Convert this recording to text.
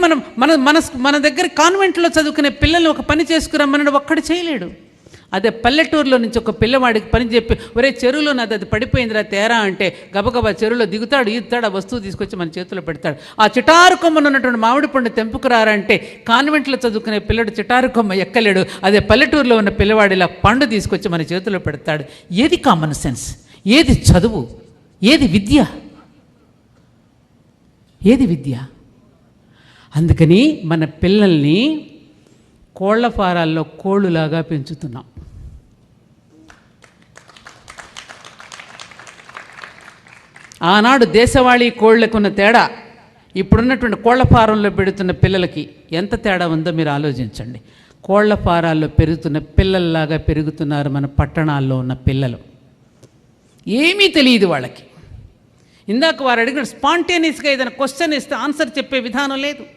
మనం మన మన మన దగ్గర కాన్వెంట్లో చదువుకునే పిల్లల్ని ఒక పని చేసుకురమ్మని ఒక్కడు చేయలేడు. అదే పల్లెటూరులో నుంచి ఒక పిల్లవాడికి పని చెప్పి, ఒరే చెరువులో నాది అది పడిపోయిందిరా తేరా అంటే గబగబా చెరువులో దిగుతాడు, ఈదుతాడు, ఆ వస్తువు తీసుకొచ్చి మన చేతిలో పెడతాడు. ఆ చిటారు కొమ్మను ఉన్నటువంటి మామిడి పండు తెంపుకురారంటే కాన్వెంట్లో చదువుకునే పిల్లడు చిటారు కొమ్మ ఎక్కలేడు. అదే పల్లెటూరులో ఉన్న పిల్లవాడిలా పండు తీసుకొచ్చి మన చేతిలో పెడతాడు. ఏది కామన్ సెన్స్? ఏది చదువు? ఏది విద్య? ఏది విద్య? అందుకని మన పిల్లల్ని కోళ్ల ఫారాల్లో కోళ్ళులాగా పెంచుతున్నాం. ఆనాడు దేశవాళీ కోళ్లకున్న తేడా ఇప్పుడున్నటువంటి కోళ్ల ఫారంలో పెడుతున్న పిల్లలకి ఎంత తేడా ఉందో మీరు ఆలోచించండి. కోళ్ల ఫారాల్లో పెరుగుతున్న పిల్లల్లాగా పెరుగుతున్నారు మన పట్టణాల్లో ఉన్న పిల్లలు. ఏమీ తెలియదు వాళ్ళకి. ఇందాక వారు అడిగిన స్పాంటేనియస్గా ఏదైనా క్వశ్చన్ ఇస్తే ఆన్సర్ చెప్పే విధానం లేదు.